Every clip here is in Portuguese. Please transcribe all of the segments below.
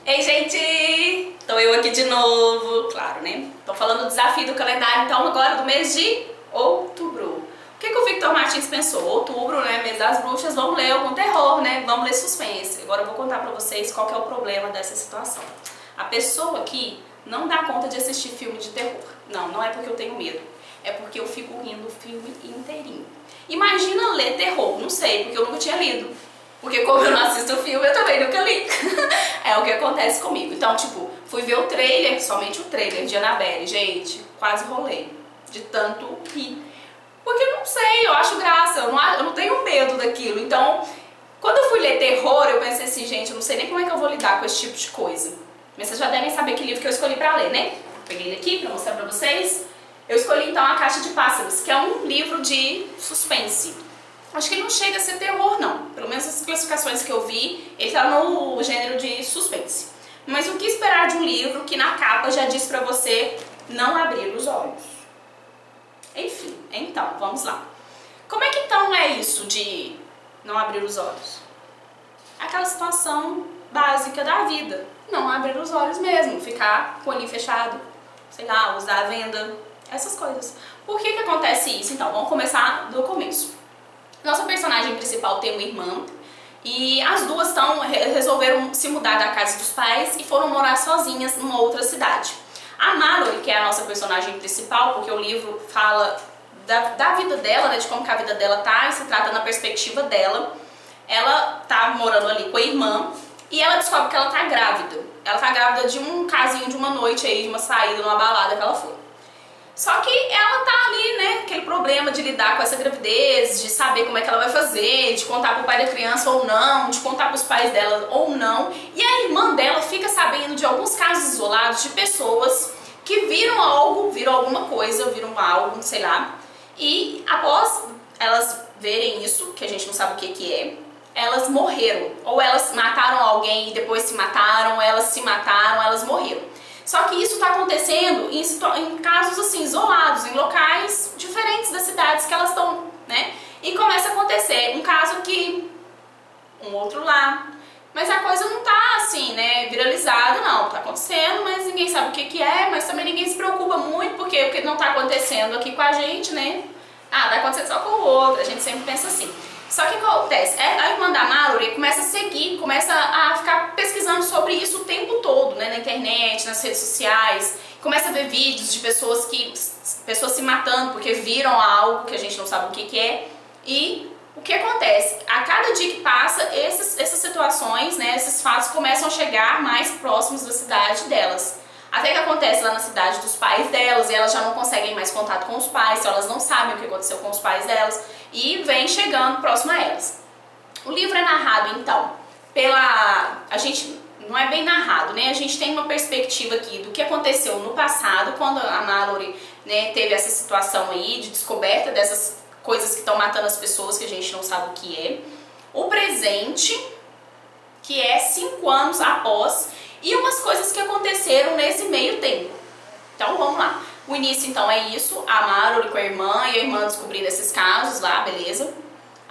Ei, gente! Tô eu aqui de novo, claro, né? Tô falando do desafio do calendário, então, agora do mês de outubro. O que o Victor Martins pensou? Outubro, né? Mês das bruxas, vamos ler algum terror, né? Vamos ler suspense. Agora eu vou contar pra vocês qual que é o problema dessa situação. A pessoa aqui não dá conta de assistir filme de terror. Não é porque eu tenho medo. É porque eu fico rindo o filme inteirinho. Imagina ler terror. Não sei, porque eu nunca tinha lido. Porque como eu não assisto o filme, eu também nunca li. É o que acontece comigo. Então, tipo, fui ver o trailer, somente o trailer de Annabelle. Gente, quase rolei. De tanto rir. Porque eu não sei, eu acho graça. Eu não tenho medo daquilo. Então, quando eu fui ler terror, eu pensei assim, gente, eu não sei nem como é que eu vou lidar com esse tipo de coisa. Mas vocês já devem saber que livro que eu escolhi pra ler, né? Peguei ele aqui pra mostrar pra vocês. Eu escolhi, então, A Caixa de Pássaros, que é um livro de suspense. Acho que ele não chega a ser terror, não. Pelo menos as classificações que eu vi, ele tá no gênero de suspense. Mas o que esperar de um livro que na capa já diz pra você não abrir os olhos? Enfim, então, vamos lá. Como é que então é isso de não abrir os olhos? Aquela situação básica da vida. Não abrir os olhos mesmo, ficar com o olhinho fechado, sei lá, usar a venda, essas coisas. Por que acontece isso? Então, vamos começar do começo. Nossa personagem principal tem uma irmã e as duas resolveram se mudar da casa dos pais e foram morar sozinhas numa outra cidade. A Mallory, que é a nossa personagem principal, porque o livro fala da vida dela, né, de como que a vida dela tá, e se trata na perspectiva dela. Ela tá morando ali com a irmã e ela descobre que ela tá grávida. Ela tá grávida de um casinho de uma noite aí, de uma saída, numa balada que ela foi. Só que ela tá ali, né, aquele problema de lidar com essa gravidez, de saber como é que ela vai fazer, de contar pro pai da criança ou não, de contar pros pais dela ou não. E a irmã dela fica sabendo de alguns casos isolados de pessoas que viram algo, viram alguma coisa, viram algo, sei lá. E após elas verem isso, que a gente não sabe o que é, elas morreram. Ou elas mataram alguém e depois se mataram, elas se mataram, elas morreram. Só que isso está acontecendo em casos assim, isolados, em locais diferentes das cidades que elas estão, né? E começa a acontecer um caso aqui, um outro lá. Mas a coisa não tá assim, né, viralizada, não. Tá acontecendo, mas ninguém sabe o que é, mas também ninguém se preocupa muito, porque o que não tá acontecendo aqui com a gente, né? Ah, vai acontecer só com o outro, a gente sempre pensa assim. Só que o que acontece? A irmã da Mallory começa a seguir, começa a ficar pesquisando sobre isso o tempo todo, né? Na internet, nas redes sociais. Começa a ver vídeos de pessoas se matando porque viram algo que a gente não sabe o que é. E o que acontece? A cada dia que passa, essas situações, né? Esses fatos começam a chegar mais próximos da cidade delas. Até que acontece lá na cidade dos pais delas, e elas já não conseguem mais contato com os pais, então elas não sabem o que aconteceu com os pais delas, e vem chegando próximo a elas. O livro é narrado, então, a gente não é bem narrado, né? A gente tem uma perspectiva aqui do que aconteceu no passado, quando a Mallory, né, teve essa situação aí de descoberta dessas coisas que estão matando as pessoas, que a gente não sabe o que é. O presente, que é 5 anos após, e umas coisas que aconteceram nesse meio tempo. Então vamos lá. O início então é isso, a Mallory com a irmã e a irmã descobrindo esses casos lá, beleza.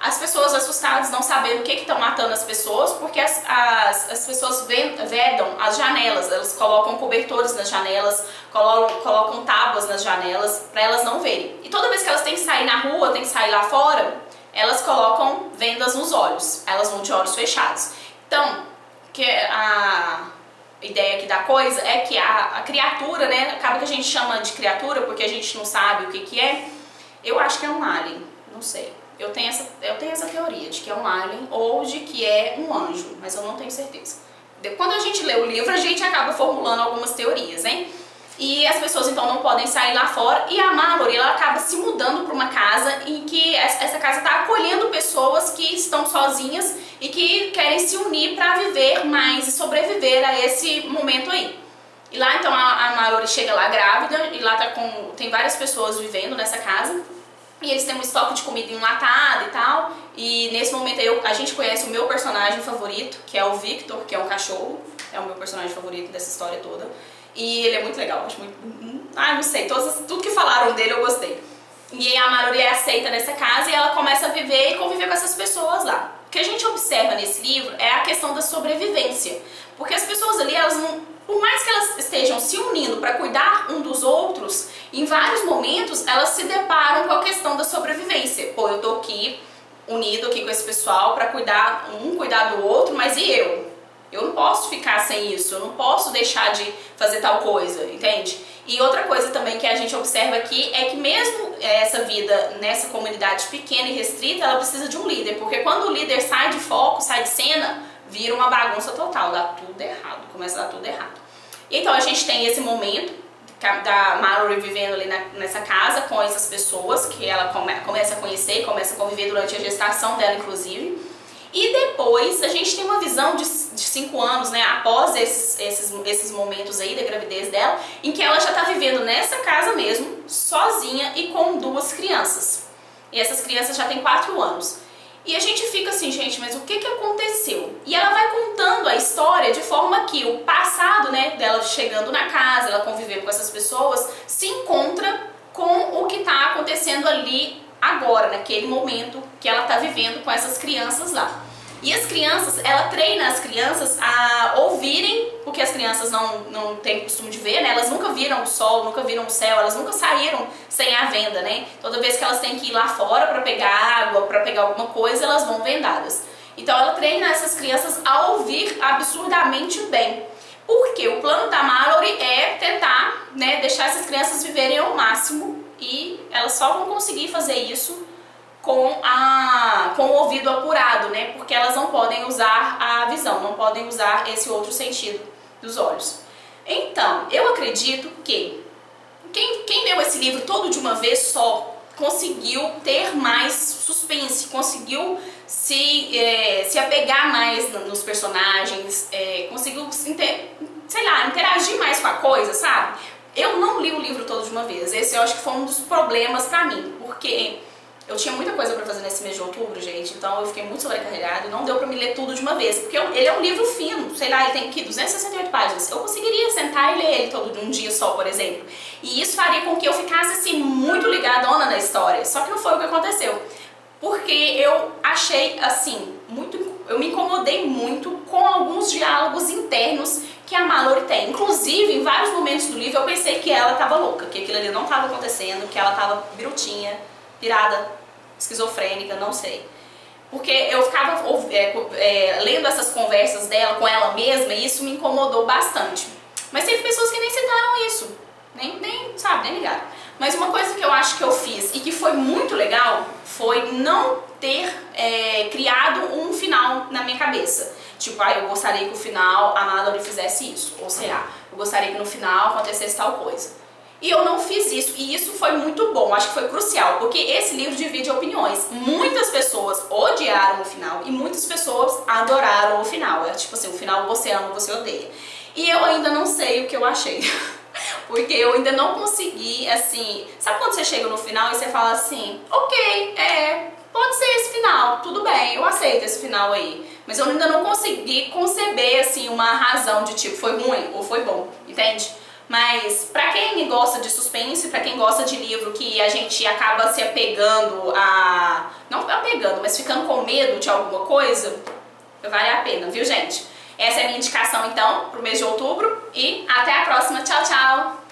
As pessoas assustadas não sabendo o que estão matando as pessoas, porque as pessoas vedam as janelas, elas colocam cobertores nas janelas, colocam tábuas nas janelas para elas não verem. E toda vez que elas têm que sair na rua, têm que sair lá fora, elas colocam vendas nos olhos, elas vão de olhos fechados. Então, a ideia aqui da coisa é que a criatura, né, acaba que a gente chama de criatura porque a gente não sabe o que é. Eu acho que é um alien, não sei. Eu tenho essa teoria de que é um alien ou de que é um anjo, mas eu não tenho certeza. Quando a gente lê o livro, a gente acaba formulando algumas teorias, hein? E as pessoas então não podem sair lá fora, e a Mallory, ela acaba se mudando para uma casa em que essa casa está acolhendo pessoas que estão sozinhas e que querem se unir para viver mais e sobreviver a esse momento aí. E lá então a Mallory chega lá grávida, e lá tem várias pessoas vivendo nessa casa, e eles têm um estoque de comida enlatada e tal, e nesse momento aí a gente conhece o meu personagem favorito, que é o Victor, que é um cachorro, é o meu personagem favorito dessa história toda. E ele é muito legal, acho muito... não sei, tudo que falaram dele eu gostei. E a Mallory é aceita nessa casa e ela começa a viver e conviver com essas pessoas lá. O que a gente observa nesse livro é a questão da sobrevivência. Porque as pessoas ali, elas não, por mais que elas estejam se unindo para cuidar um dos outros, em vários momentos elas se deparam com a questão da sobrevivência. Pô, eu tô aqui, unido aqui com esse pessoal para cuidar, um cuidar do outro, mas e eu? Eu não posso ficar sem isso, eu não posso deixar de fazer tal coisa, entende? E outra coisa também que a gente observa aqui é que mesmo essa vida nessa comunidade pequena e restrita, ela precisa de um líder, porque quando o líder sai de foco, sai de cena, vira uma bagunça total, dá tudo errado, começa a dar tudo errado. Então a gente tem esse momento da Mallory vivendo ali nessa casa com essas pessoas que ela começa a conhecer, começa a conviver durante a gestação dela, inclusive. E depois a gente tem uma visão de 5 anos, né, após esses momentos aí da gravidez dela, em que ela já está vivendo nessa casa mesmo, sozinha e com 2 crianças. E essas crianças já têm 4 anos. E a gente fica assim, gente, mas o que aconteceu? E ela vai contando a história de forma que o passado, né, dela chegando na casa, ela convivendo com essas pessoas, se encontra com o que está acontecendo ali agora, naquele momento que ela está vivendo com essas crianças lá. E as crianças, ela treina as crianças a ouvirem, porque as crianças não têm costume de ver, né? Elas nunca viram o sol, nunca viram o céu, elas nunca saíram sem a venda, né? Toda vez que elas têm que ir lá fora para pegar água, para pegar alguma coisa, elas vão vendadas. Então ela treina essas crianças a ouvir absurdamente bem. Porque o plano da Mallory é tentar, né, deixar essas crianças viverem ao máximo, e elas só vão conseguir fazer isso com o ouvido apurado, né? Porque elas não podem usar a visão, não podem usar esse outro sentido dos olhos. Então, eu acredito que quem leu esse livro todo de uma vez só conseguiu ter mais suspense, conseguiu se apegar mais nos personagens, conseguiu, sei lá, interagir mais com a coisa, sabe? Eu não li o livro todo de uma vez, esse eu acho que foi um dos problemas pra mim, porque eu tinha muita coisa pra fazer nesse mês de outubro, gente, então eu fiquei muito sobrecarregada e não deu pra me ler tudo de uma vez, porque ele é um livro fino, sei lá, ele tem aqui 268 páginas, eu conseguiria sentar e ler ele todo de um dia só, por exemplo, e isso faria com que eu ficasse assim, muito ligadona na história, só que não foi o que aconteceu, porque eu achei assim, eu me incomodei muito com alguns diálogos internos que a Mallory tem. Inclusive, em vários momentos do livro eu pensei que ela estava louca, que aquilo ali não estava acontecendo, que ela estava birutinha, pirada, esquizofrênica, não sei. Porque eu ficava lendo essas conversas dela com ela mesma e isso me incomodou bastante. Mas teve pessoas que nem citaram isso, nem ligaram. Mas uma coisa que eu acho que eu fiz e que foi muito legal foi não ter criado um final na minha cabeça. Tipo, eu gostaria que no final a Mallory fizesse isso. Ou sei lá, eu gostaria que no final acontecesse tal coisa. E eu não fiz isso, e isso foi muito bom, acho que foi crucial, porque esse livro divide opiniões. Muitas pessoas odiaram o final e muitas pessoas adoraram o final. É tipo assim, o final você ama, você odeia. E eu ainda não sei o que eu achei. Porque eu ainda não consegui, assim... Sabe quando você chega no final e você fala assim, ok, pode ser esse final, tudo bem, eu aceito esse final aí. Mas eu ainda não consegui conceber, assim, uma razão de tipo, foi ruim ou foi bom, entende? Mas pra quem gosta de suspense, pra quem gosta de livro que a gente acaba se apegando a... Não apegando, mas ficando com medo de alguma coisa, vale a pena, viu, gente? Essa é a minha indicação, então, pro mês de outubro. E até a próxima. Tchau, tchau!